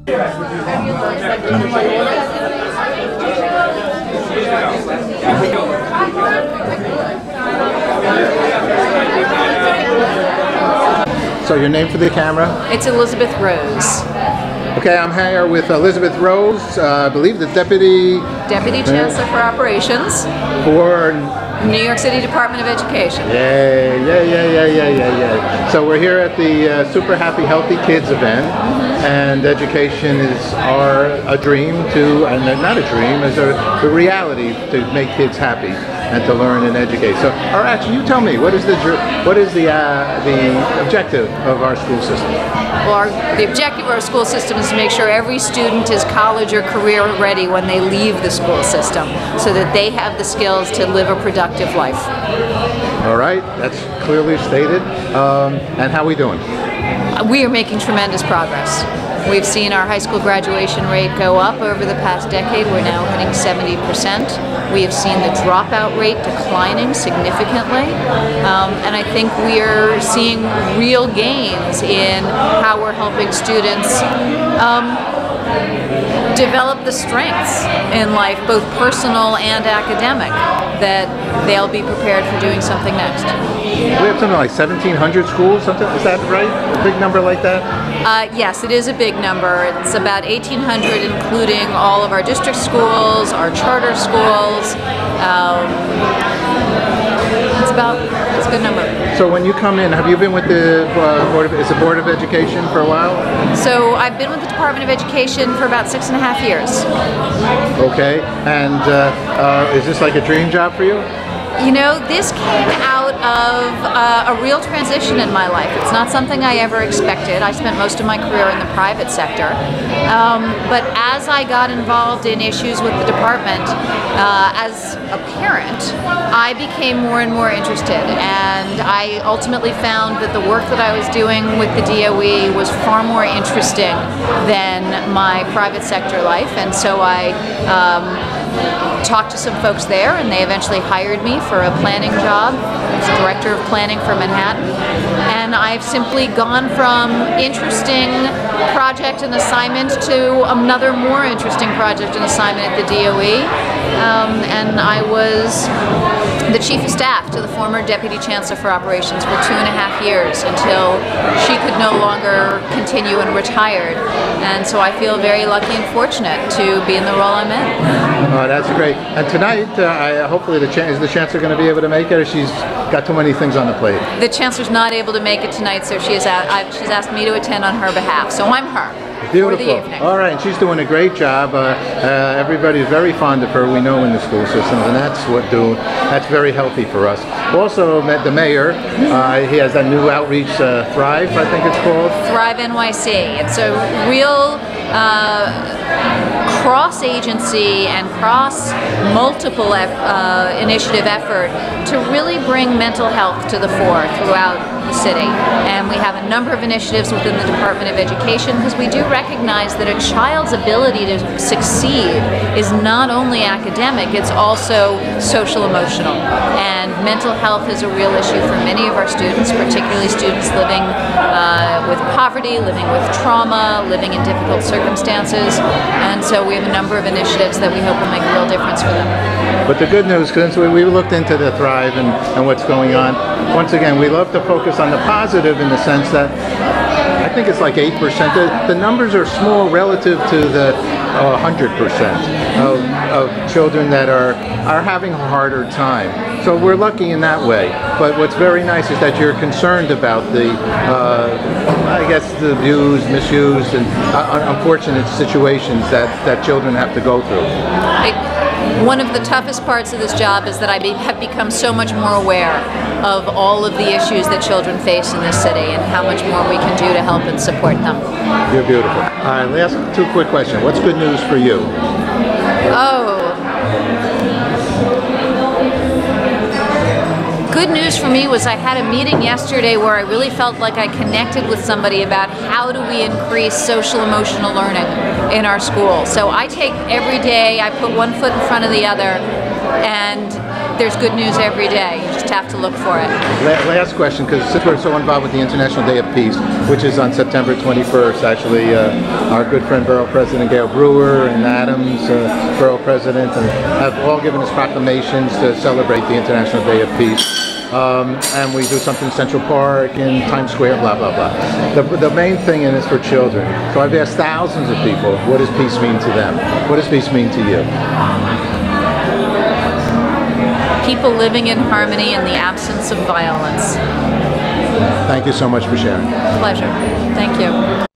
So your name for the camera? It's Elizabeth Rose. Okay, I'm here with Elizabeth Rose, I believe the Deputy Chancellor for Operations for New York City Department of Education. Yeah. So we're here at the Super Happy Healthy Kids event, and education is a dream to, and not a dream, is a reality to make kids happy and to learn and educate. So, or actually, you tell me, what is the objective of our school system? Well, the objective of our school system is to make sure every student is college or career ready when they leave the school system, so that they have the skills to live a productive life. All right, that's clearly stated. And how are we doing? We are making tremendous progress. We've seen our high school graduation rate go up over the past decade. We're now hitting 70%. We have seen the dropout rate declining significantly. And I think we are seeing real gains in how we're helping students develop the strengths in life, both personal and academic, that they'll be prepared for doing something next. We have something like 1,700 schools, something, is that right? A big number like that? Yes, it is a big number. It's about 1,800, including all of our district schools, our charter schools. It's a good number. So when you come in, have you been with the Board of Education for a while? So I've been with the Department of Education for about 6.5 years. Okay, and is this like a dream job for you? You know, this came out of a real transition in my life. It's not something I ever expected. I spent most of my career in the private sector. But as I got involved in issues with the department, as a parent, I became more and more interested. And I ultimately found that the work that I was doing with the DOE was far more interesting than my private sector life. And so I talked to some folks there, and they eventually hired me for a planning job as Director of Planning for Manhattan. And I've simply gone from interesting project and assignment to another more interesting project and assignment at the DOE. And I was the Chief of Staff to the former Deputy Chancellor for Operations for 2.5 years until she could no longer continue and retired. And so I feel very lucky and fortunate to be in the role I'm in. Oh, that's great. And tonight, hopefully, is the Chancellor going to be able to make it, or she's got too many things on the plate? The Chancellor's not able to make it tonight, so she's asked me to attend on her behalf. So I'm her. Beautiful. For the evening. All right, and she's doing a great job. Everybody's very fond of her, we know, in the school system, and that's very healthy for us. Also met the mayor. He has that new outreach, Thrive, I think it's called. Thrive N.Y.C. It's a real cross-agency and cross-multiple initiative effort to really bring mental health to the fore throughout the city. And we have a number of initiatives within the Department of Education, because we do recognize that a child's ability to succeed is not only academic, it's also social-emotional. And mental health is a real issue for many of our students, particularly students living with poverty, living with trauma, living in difficult circumstances. And so we have a number of initiatives that we hope will make a real difference for them. But the good news, since we looked into the Thrive and what's going on, once again, we love to focus on the positive in the sense that I think it's like 8%. The numbers are small relative to the 100% of children that are having a harder time. So we're lucky in that way. But what's very nice is that you're concerned about the, I guess, the abuse, misuse, and unfortunate situations that children have to go through. One of the toughest parts of this job is that I have become so much more aware of all of the issues that children face in this city and how much more we can do to help and support them. You're beautiful. All right, last two quick questions. What's good news for you? Good news for me was I had a meeting yesterday where I really felt like I connected with somebody about how do we increase social emotional learning in our school. So I take every day, I put one foot in front of the other, and there's good news every day. You just have to look for it. Last question, because since we're so involved with the International Day of Peace, which is on September 21st, actually, our good friend Borough President Gale, Brewer, and Adams, Borough President, and have all given us proclamations to celebrate the International Day of Peace. And we do something in Central Park, in Times Square, blah, blah, blah. The main thing in it is for children. So I've asked thousands of people, what does peace mean to them? What does peace mean to you? People living in harmony in the absence of violence. Thank you so much for sharing. Pleasure. Thank you.